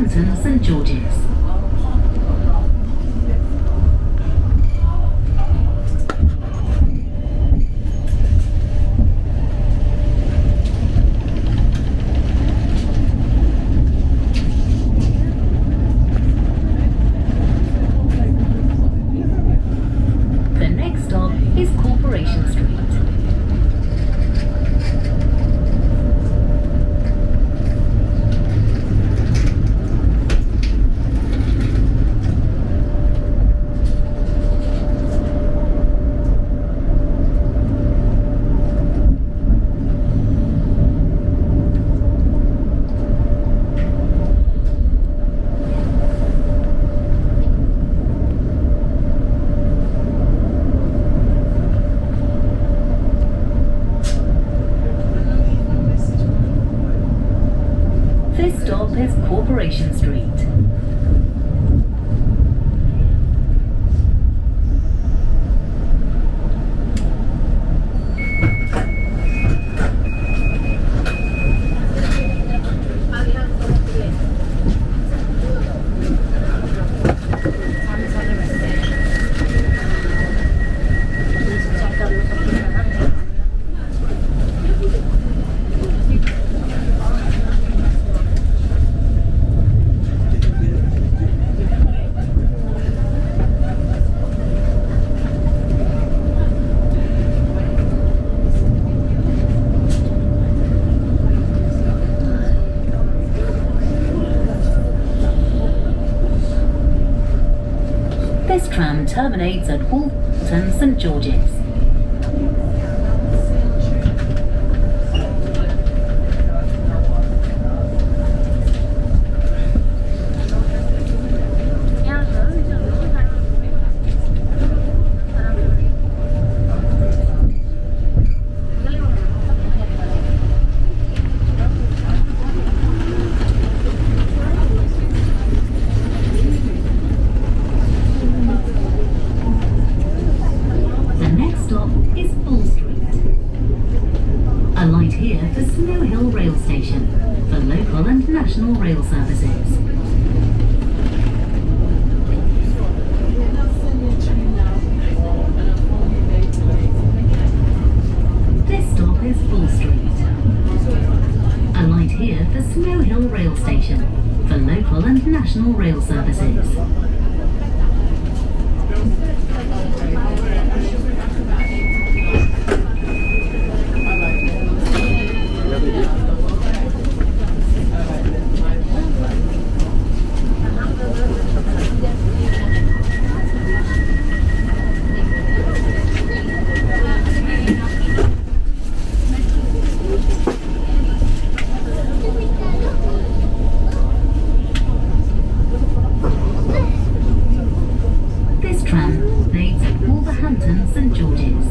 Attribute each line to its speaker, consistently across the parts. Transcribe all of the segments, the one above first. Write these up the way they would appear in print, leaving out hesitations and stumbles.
Speaker 1: Wolverhampton St George's. The next stop is Corporation Street. This stop is Corporation Street. This tram terminates at Wolverhampton St George's. Alight here for Snow Hill Rail Station for local and national rail services. This stop is Bull Street. Alight here for Snow Hill Rail Station for local and national rail services. This tram leads at Wolverhampton St George's.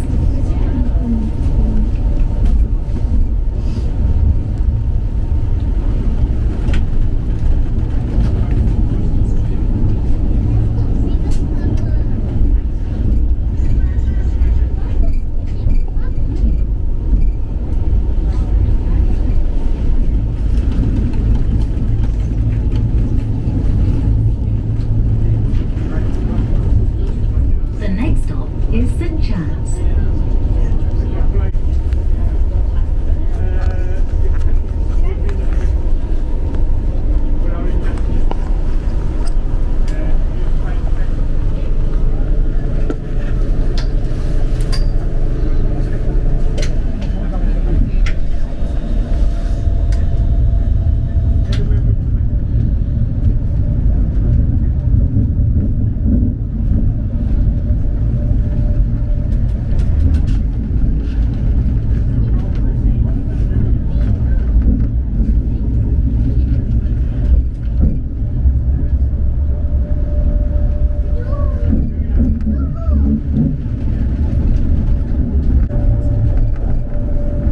Speaker 1: The next stop is St Chad's.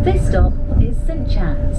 Speaker 1: This stop is St Chad's.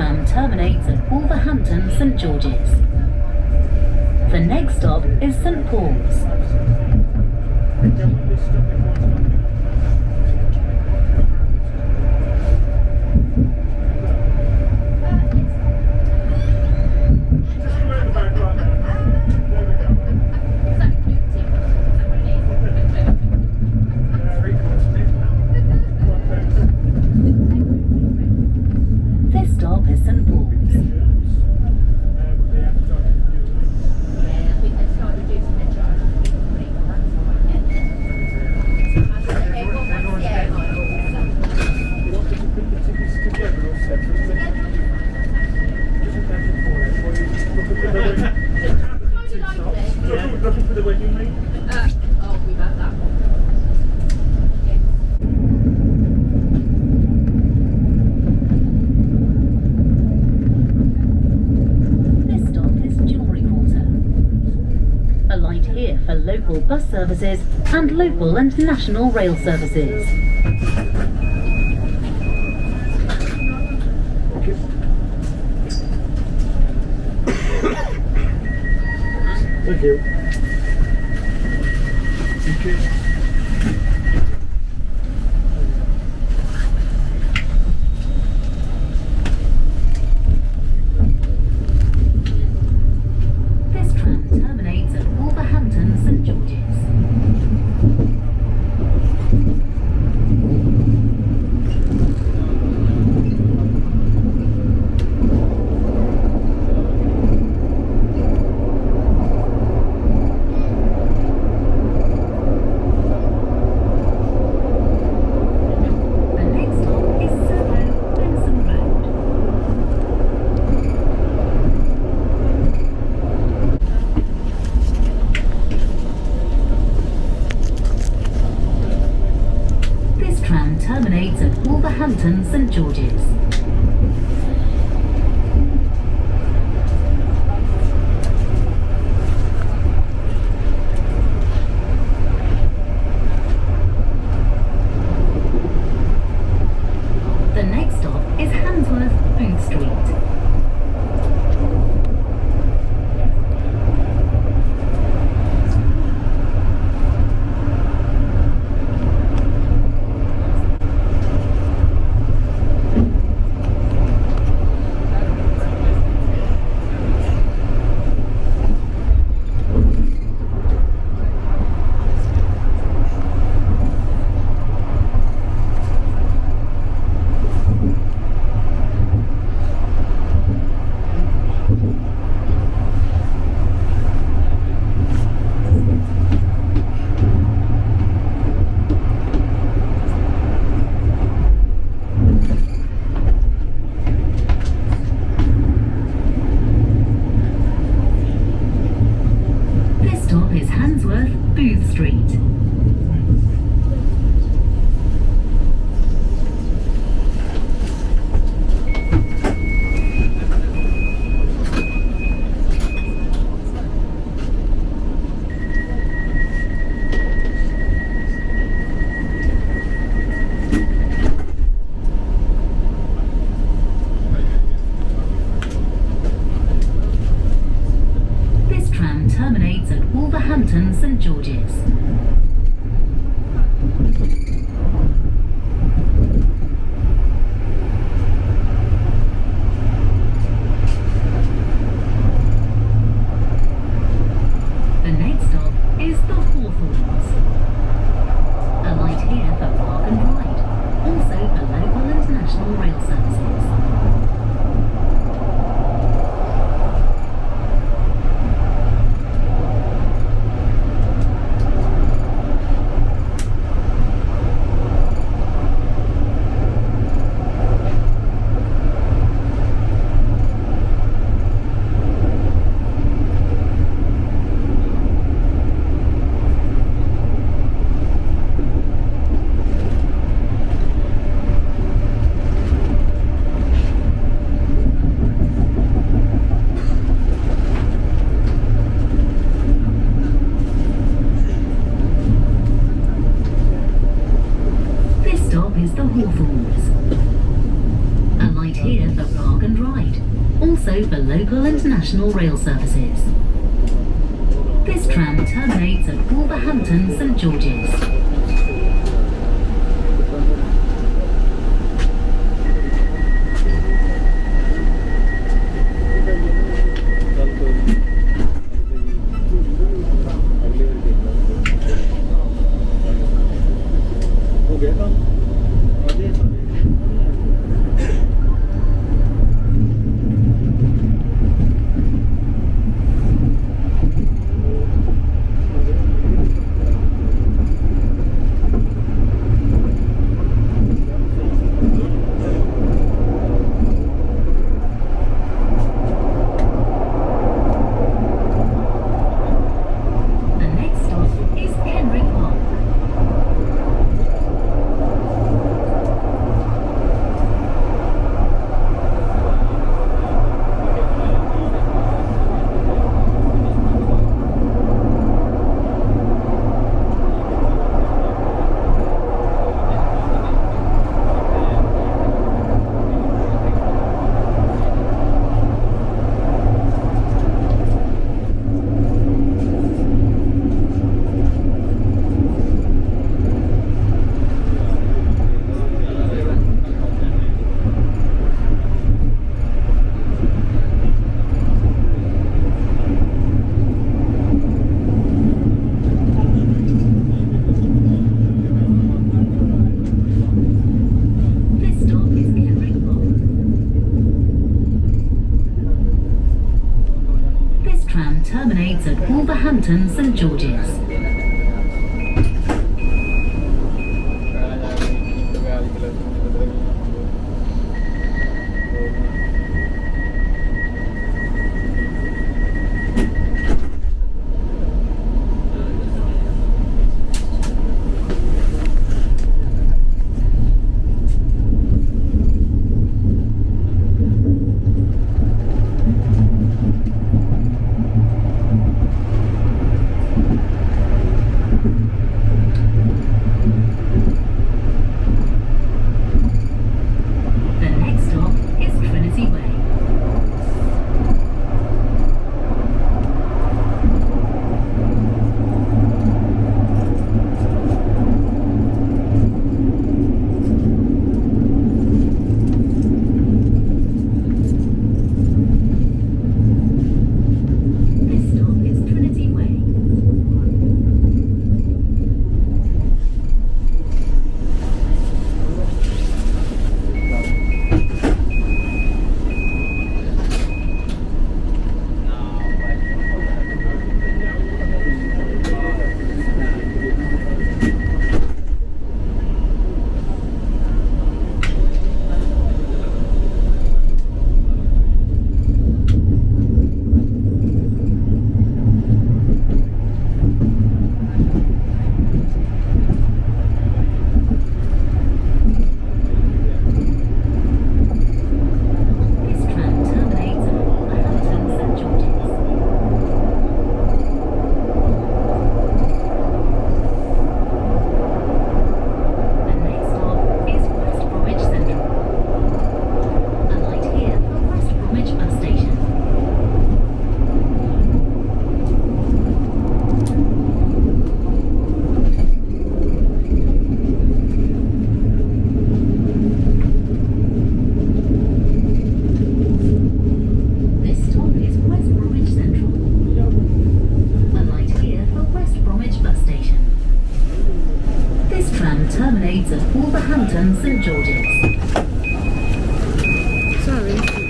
Speaker 1: tram terminates at Wolverhampton St George's. The next stop is St Paul's. This stop is St Paul's.
Speaker 2: Looking for the wedding ring?
Speaker 3: We've had that.
Speaker 1: This stop is Jewellery Quarter. Alight here for local bus services and local and national rail services.
Speaker 2: Thank you. Thank you.
Speaker 1: This tram terminates at Wolverhampton St George's. Terminates at Wolverhampton St George's. The next stop is Handsworth Booth Street. also for local and national rail services. This tram terminates at Wolverhampton St George's. Terminates at Wolverhampton St George's. Terminates at Wolverhampton St George's.
Speaker 4: Sorry.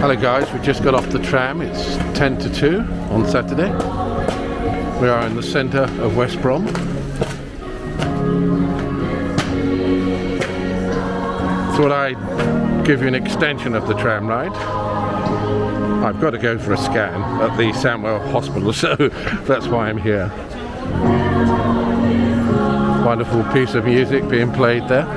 Speaker 4: Hello guys, we just got off the tram. It's 10 to 2 on Saturday. We are in the centre of West Brom. Thought I'd give you an extension of the tram ride. I've got to go for a scan at the Sandwell Hospital, so that's why I'm here. Wonderful piece of music being played there.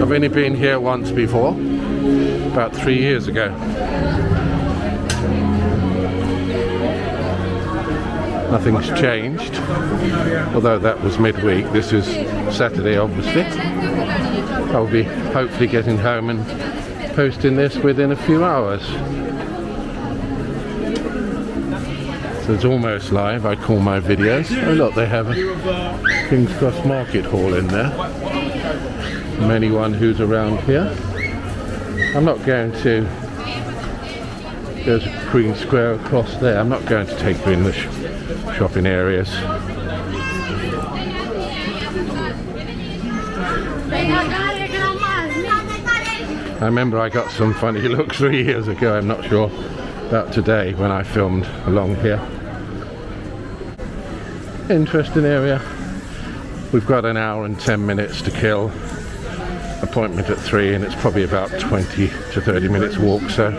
Speaker 4: I've only been here once before, about 3 years ago. Nothing's changed, although that was midweek. This is Saturday, obviously. I'll be hopefully getting home and posting this within a few hours. So it's almost live, I call my videos. Oh look, they have a King's Cross Market Hall in there. From anyone who's around here. I'm not going to, there's a Queen Square across there. I'm not going to take you in the shopping areas. I remember I got some funny looks 3 years ago. I'm not sure about today when I filmed along here. Interesting area. We've got an hour and 10 minutes to kill. Appointment at 3 and it's probably about 20 to 30 minutes walk, so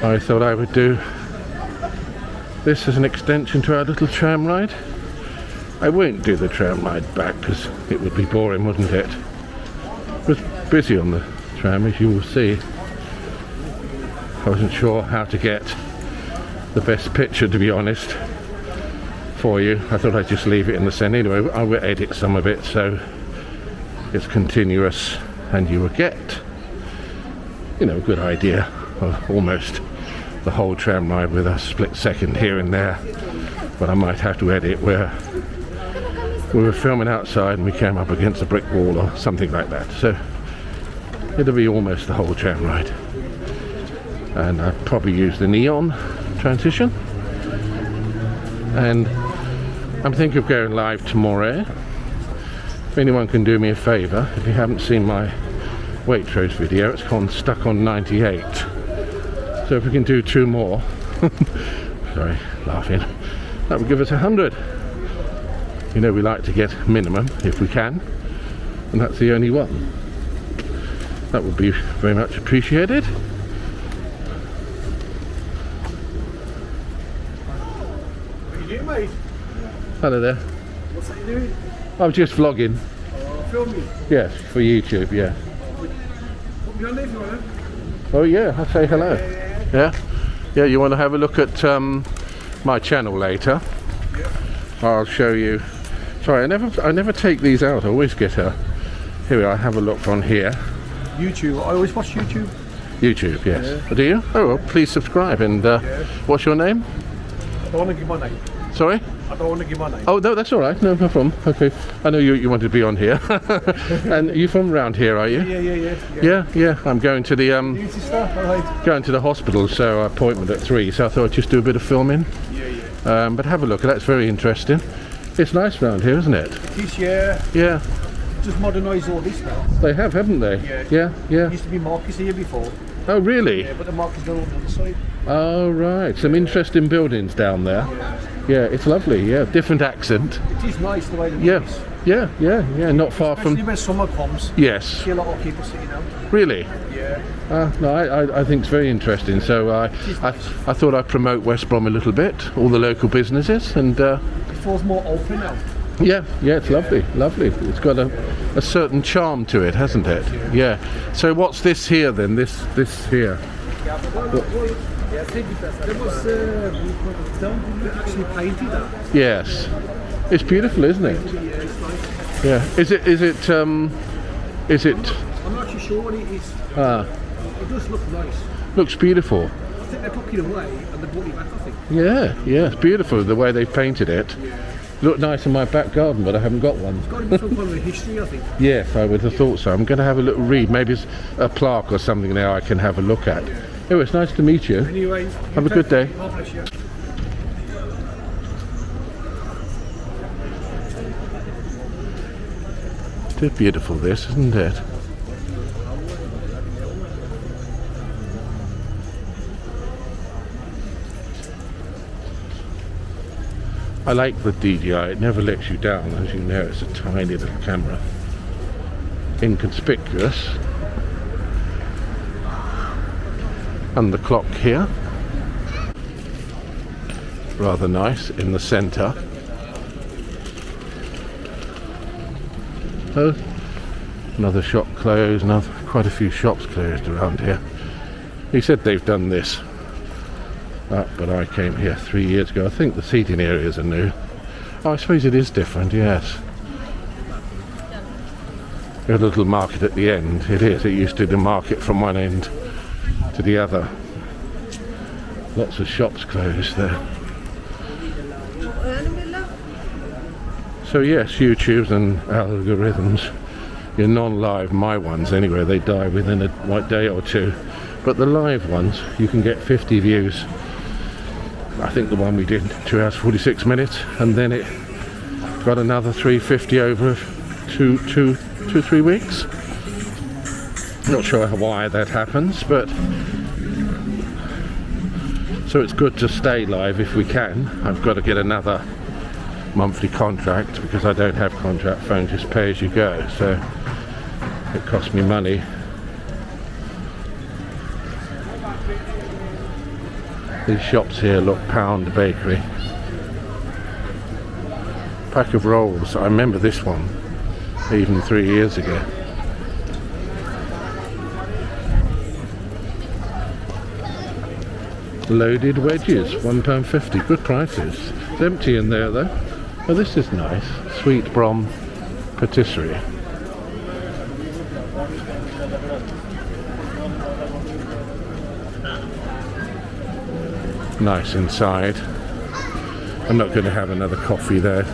Speaker 4: I thought I would do this as an extension to our little tram ride. I won't do the tram ride back because it would be boring, wouldn't it? It was busy on the tram, as you will see. I wasn't sure how to get the best picture, to be honest, for you. I thought I'd just leave it in the centre. Anyway, I will edit some of it so it's continuous and you will get, you know, a good idea of almost the whole tram ride with a split second here and there. But I might have to edit where we were filming outside and we came up against a brick wall or something like that. So it'll be almost the whole tram ride. And I'll probably use the neon transition. And I'm thinking of going live tomorrow. If anyone can do me a favour, if you haven't seen my Waitrose video, it's called Stuck on 98. So if we can do 2 more, sorry, laughing, that would give us 100. You know we like to get minimum if we can, and that's the only one. That would be very much appreciated.
Speaker 2: What are you doing, mate?
Speaker 4: Hello there.
Speaker 2: What's that you doing?
Speaker 4: I'm just vlogging.
Speaker 2: Filming?
Speaker 4: Yes, for YouTube, yeah.
Speaker 2: Put me on there if you want to.
Speaker 4: Oh yeah, I'll say hello. Yeah? Yeah, you want to have a look at my channel later?
Speaker 2: Yeah.
Speaker 4: I'll show you. Sorry, I never take these out. I always get a. Here we are. Have a look on here.
Speaker 2: YouTube. I always watch YouTube.
Speaker 4: YouTube, yes.
Speaker 2: Yeah.
Speaker 4: Do you? Oh well, please subscribe. And what's your name?
Speaker 2: I don't want to give my name.
Speaker 4: Sorry?
Speaker 2: I don't want to give my name.
Speaker 4: Oh no, that's all right. No problem. Okay. I know you wanted to be on here. And you from around here, are you?
Speaker 2: Yeah.
Speaker 4: I'm going to the
Speaker 2: Beauty stuff, alright.
Speaker 4: going to the hospital. So appointment at 3. So I thought I'd just do a bit of filming.
Speaker 2: Yeah.
Speaker 4: But have a look. That's very interesting. It's nice round here, isn't it?
Speaker 2: It is, yeah.
Speaker 4: Yeah.
Speaker 2: Just modernised all this now.
Speaker 4: They have, haven't they?
Speaker 2: Yeah.
Speaker 4: Yeah.
Speaker 2: Used to be markets here before.
Speaker 4: Oh really?
Speaker 2: Yeah, but the market's gone on the other side.
Speaker 4: Oh right. Some interesting buildings down there. Yeah, it's lovely. Yeah, different accent.
Speaker 2: It is nice the way the
Speaker 4: Yeah.
Speaker 2: is.
Speaker 4: Yeah. Not far
Speaker 2: Especially
Speaker 4: from.
Speaker 2: when summer comes.
Speaker 4: Yes.
Speaker 2: See a lot of people sitting out.
Speaker 4: Really.
Speaker 2: Yeah.
Speaker 4: No, I think it's very interesting. So I thought I'd promote West Brom a little bit, all the local businesses, and
Speaker 2: It feels more open now.
Speaker 4: yeah, it's lovely. It's got a certain charm to it, hasn't it? Yeah. So what's this here then? This here.
Speaker 2: There was actually painted that.
Speaker 4: Yes. It's beautiful, isn't it?
Speaker 2: Yeah, it's nice.
Speaker 4: Yeah. Is it?
Speaker 2: I'm not actually sure what it is. It does look nice.
Speaker 4: Looks beautiful.
Speaker 2: I think they took it away and they brought it back, I think.
Speaker 4: Yeah, it's beautiful the way they've painted it. Looked nice in my back garden, but I haven't got one.
Speaker 2: It's got to be some kind of a history, I think.
Speaker 4: Yes, I would have thought so. I'm going to have a little read. Maybe it's a plaque or something there I can have a look at. Oh, it's nice to meet you.
Speaker 2: Anyway,
Speaker 4: Have a good day.
Speaker 2: God bless you.
Speaker 4: It's beautiful this, isn't it? I like the DJI, it never lets you down, as you know, it's a tiny little camera. Inconspicuous. And the clock here. Rather nice in the centre. Oh, another shop closed, quite a few shops closed around here. He said they've done this, but I came here 3 years ago. I think the seating areas are new. Oh, I suppose it is different, yes. A little market at the end, it is. It used to be the market from one end to the other. Lots of shops closed there. So yes, YouTubes and algorithms, your non-live, my ones anyway, they die within a day or two. But the live ones, you can get 50 views. I think the one we did, 2 hours 46 minutes, and then it got another 350 over 2-3 weeks. Not sure why that happens, but so it's good to stay live if we can. I've got to get another monthly contract because I don't have contract phone, just pay as you go, so it costs me money. These shops here look Pound Bakery. Pack of rolls, I remember this one even 3 years ago. Loaded wedges, £1.50, good prices. It's empty in there though. Oh, this is nice. West Brom patisserie. Nice inside. I'm not going to have another coffee there.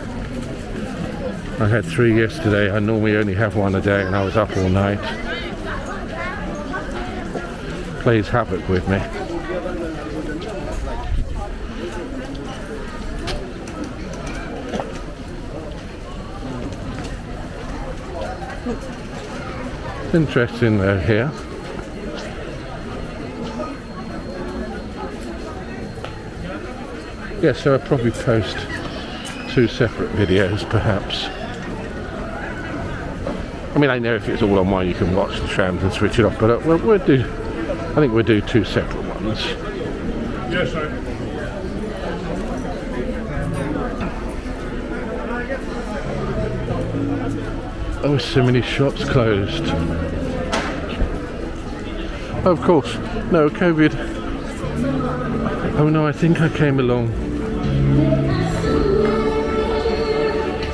Speaker 4: I had 3 yesterday. I normally only have one a day and I was up all night. Plays havoc with me. Interesting though here. Yes, so I'll probably post 2 separate videos perhaps. I mean, I know if it's all on one you can watch the trams and switch it off, but I think we'll do 2 separate ones.
Speaker 2: Yes, sir.
Speaker 4: Oh, so many shops closed. Oh, of course, no, COVID. Oh no, I think I came along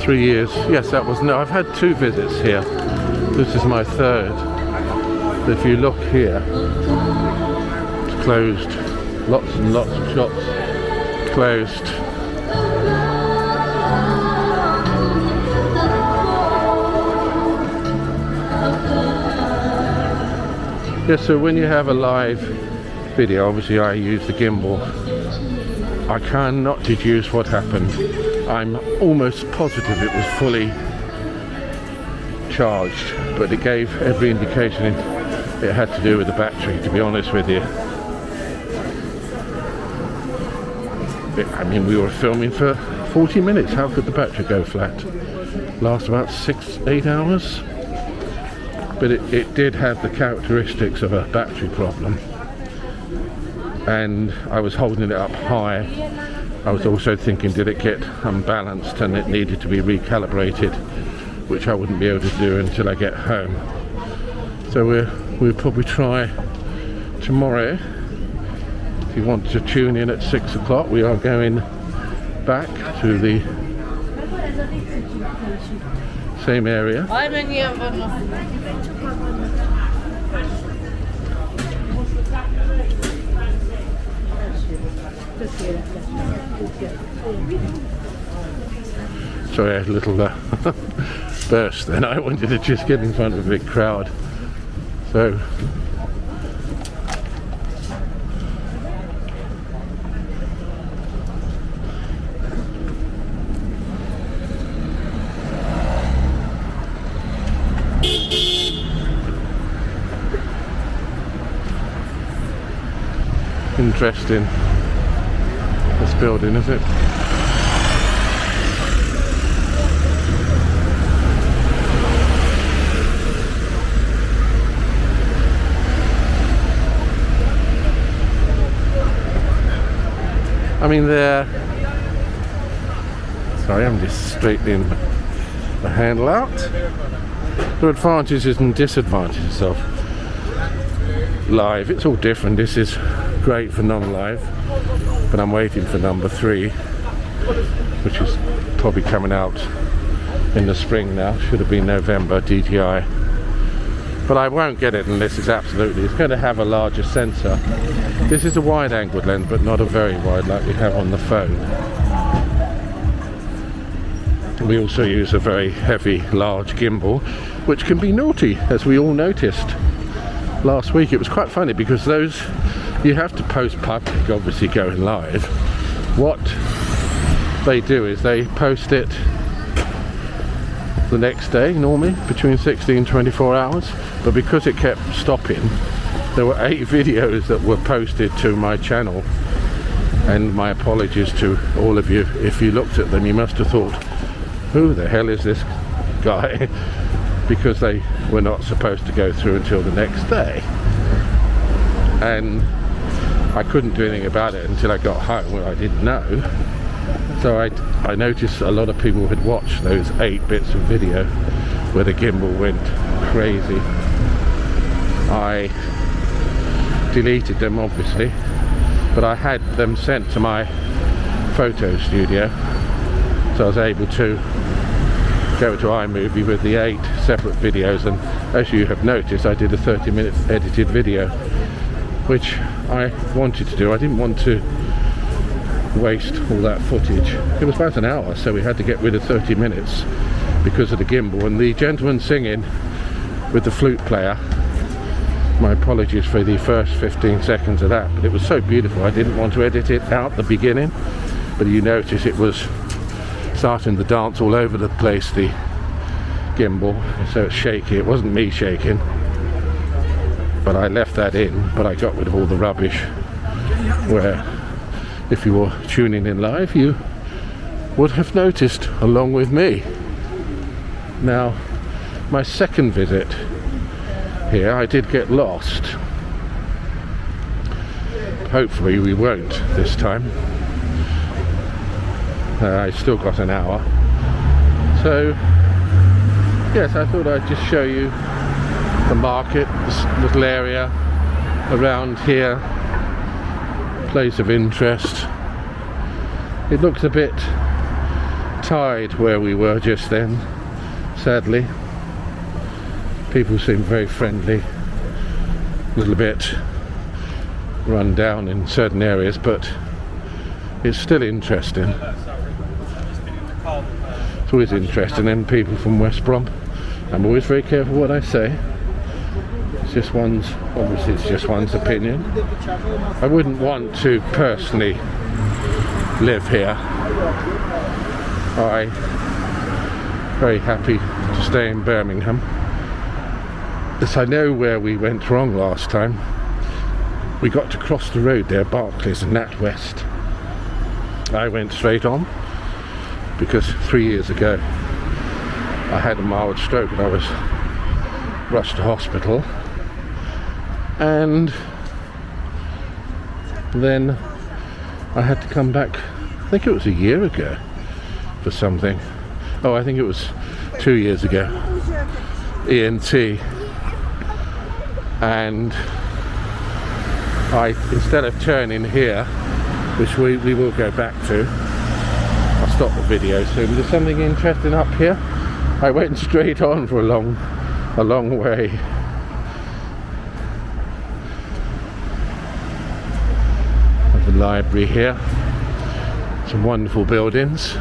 Speaker 4: 3 years. Yes, that was, no, I've had 2 visits here. This is my 3rd. If you look here, it's closed. Lots and lots of shops closed. Yeah, so when you have a live video, obviously I use the gimbal. I cannot deduce what happened. I'm almost positive it was fully charged, but it gave every indication it had to do with the battery, to be honest with you. I mean, we were filming for 40 minutes. How could the battery go flat? Last about 6-8 hours? But it did have the characteristics of a battery problem. And I was holding it up high. I was also thinking, did it get unbalanced and it needed to be recalibrated, which I wouldn't be able to do until I get home. So we'll probably try tomorrow. If you want to tune in at 6 o'clock, we are going back to the same area. Sorry, I had a little burst then. I wanted to just get in front of a big crowd. So interesting, this building, is it? I mean, sorry, I'm just straightening the handle out. There are advantages and disadvantages of live. It's all different. This is great for non-live, but I'm waiting for number 3, which is probably coming out in the spring now. Should have been November, DTI. But I won't get it unless it's going to have a larger sensor. This is a wide angled lens, but not a very wide like we have on the phone. We also use a very heavy, large gimbal, which can be naughty, as we all noticed last week. It was quite funny because those, you have to post public, obviously going live. What they do is they post it the next day, normally between 16 and 24 hours, but because it kept stopping, there were 8 videos that were posted to my channel, and my apologies to all of you. If you looked at them, you must have thought, who the hell is this guy? Because they were not supposed to go through until the next day, and I couldn't do anything about it until I got home, where I didn't know. So I noticed a lot of people had watched those 8 bits of video where the gimbal went crazy. I deleted them, obviously, but I had them sent to my photo studio, so I was able to go to iMovie with the 8 separate videos, and as you have noticed, I did a 30-minute edited video, which I wanted to do. I didn't want to waste all that footage. It was about an hour, so we had to get rid of 30 minutes because of the gimbal. And the gentleman singing with the flute player, my apologies for the first 15 seconds of that, but it was so beautiful I didn't want to edit it out the beginning. But you notice it was starting to dance all over the place, the gimbal, so it's shaky. It wasn't me shaking, but I left that in, but I got rid of all the rubbish where, if you were tuning in live, you would have noticed along with me. Now, my second visit here, I did get lost. Hopefully we won't this time. I still got an hour. So, yes, I thought I'd just show you the market, this little area around here. Place of interest. It looked a bit tired where we were just then, sadly. People seemed very friendly, a little bit run down in certain areas, but it's still interesting. It's always interesting in people from West Brom. I'm always very careful what I say. It's just obviously it's just one's opinion. I wouldn't want to personally live here. I'm very happy to stay in Birmingham. Yes, I know where we went wrong last time. We got to cross the road there, Barclays and NatWest. I went straight on because 3 years ago I had a mild stroke and I was rushed to hospital. And then I had to come back, I think it was a year ago, for something. Oh, I think it was 2 years ago. ENT. And instead of turning here, which we will go back to, I'll stop the video soon. There's something interesting up here. I went straight on for a long way. The library here, some wonderful buildings.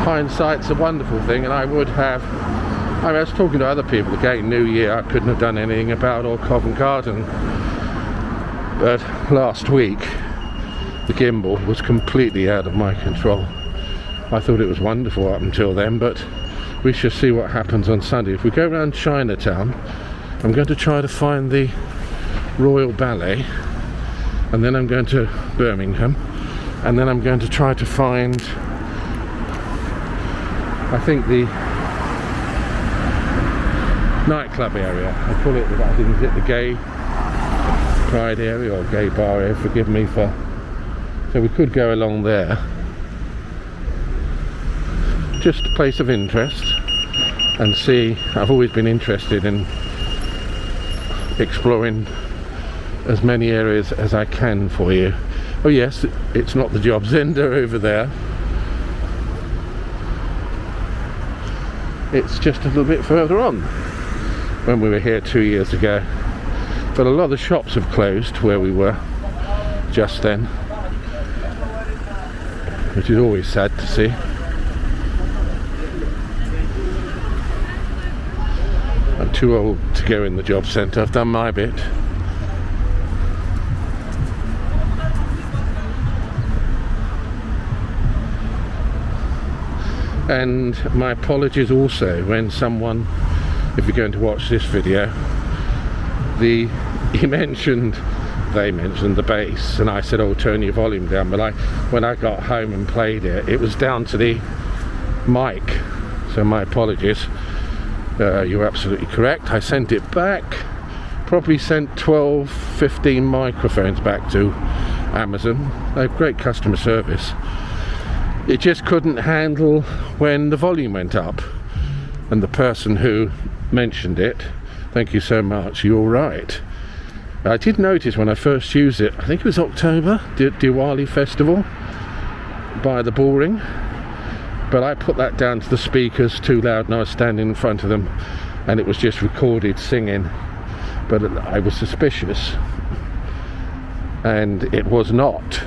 Speaker 4: Hindsight's a wonderful thing, and I was talking to other people again, New Year, I couldn't have done anything about, or Covent Garden, but last week the gimbal was completely out of my control. I thought it was wonderful up until then, but we shall see what happens on Sunday. If we go around Chinatown, I'm going to try to find the Royal Ballet, and then I'm going to Birmingham, and then I'm going to try to find, I think, the nightclub area. I call it, I think, is it the Gay Pride area or Gay Bar area? Forgive me for. So we could go along there. Just a place of interest, and see. I've always been interested in exploring as many areas as I can for you. Oh yes, it's not the job centre over there. It's just a little bit further on when we were here 2 years ago. But a lot of the shops have closed where we were just then, which is always sad to see. I'm too old to go in the job centre. I've done my bit. And my apologies also when someone, if you're going to watch this video, they mentioned the bass, and I said, oh, turn your volume down, but when I got home and played it, it was down to the mic, so my apologies. You're absolutely correct. I sent it back, probably sent 12-15 microphones back to Amazon. They have great customer service. It just couldn't handle when the volume went up, and the person who mentioned it, thank you so much, you're right. I did notice when I first used it, I think it was October, Diwali festival, by the Bullring, but I put that down to the speakers too loud, and I was standing in front of them and it was just recorded singing, but I was suspicious, and it was not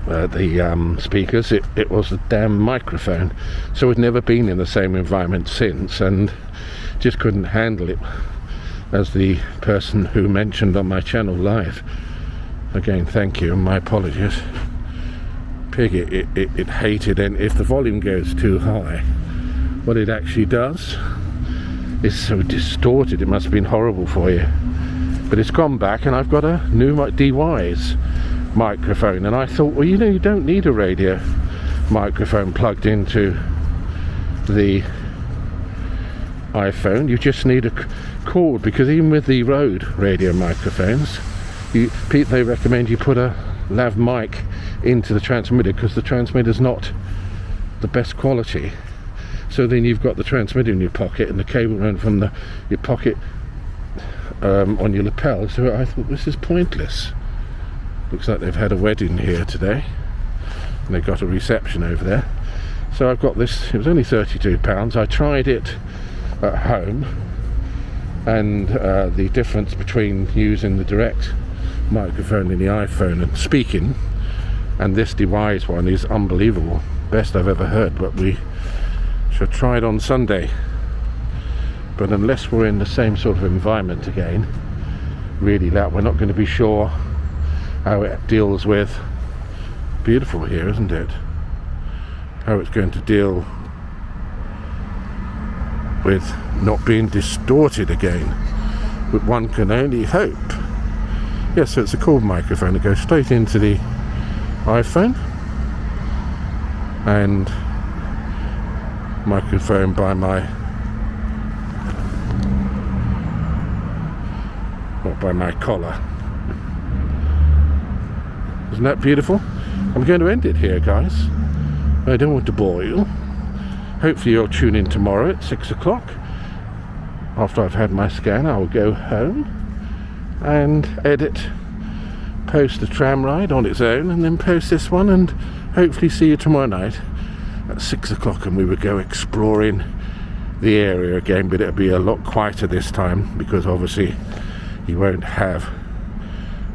Speaker 4: the speakers, it was the damn microphone. So I've never been in the same environment since, and just couldn't handle it, as the person who mentioned on my channel live. Again, thank you and my apologies. Pig, it hated, and if the volume goes too high, what it actually does is so distorted. It must have been horrible for you, but it's gone back, and I've got a new DY's microphone, and I thought, well, you know, you don't need a radio microphone plugged into the iPhone, you just need a cord, because even with the Rode radio microphones, they recommend you put a lav mic into the transmitter, because the transmitter's not the best quality. So then you've got the transmitter in your pocket and the cable running from your pocket on your lapel. So I thought, this is pointless. Looks like they've had a wedding here today, and they've got a reception over there. So I've got this. It was only £32. I tried it at home, and the difference between using the direct microphone in the iPhone and speaking and this device one is unbelievable. Best I've ever heard, but we shall try it on Sunday. But unless we're in the same sort of environment again, really loud, we're not going to be sure how it deals with, beautiful here, isn't it, how it's going to deal with not being distorted again, but one can only hope. Yes, so it's a cord microphone that goes straight into the iPhone, and microphone by my collar. Isn't that beautiful? I'm going to end it here, guys. I don't want to bore you. Hopefully you'll tune in tomorrow at 6 o'clock. After I've had my scan, I'll go home and edit, post the tram ride on its own, and then post this one, and hopefully see you tomorrow night at 6 o'clock, and we will go exploring the area again, but it'll be a lot quieter this time, because obviously you won't have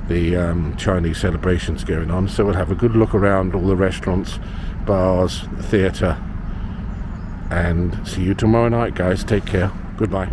Speaker 4: the Chinese celebrations going on. So we'll have a good look around all the restaurants, bars, theatre, and see you tomorrow night, guys. Take care. Goodbye.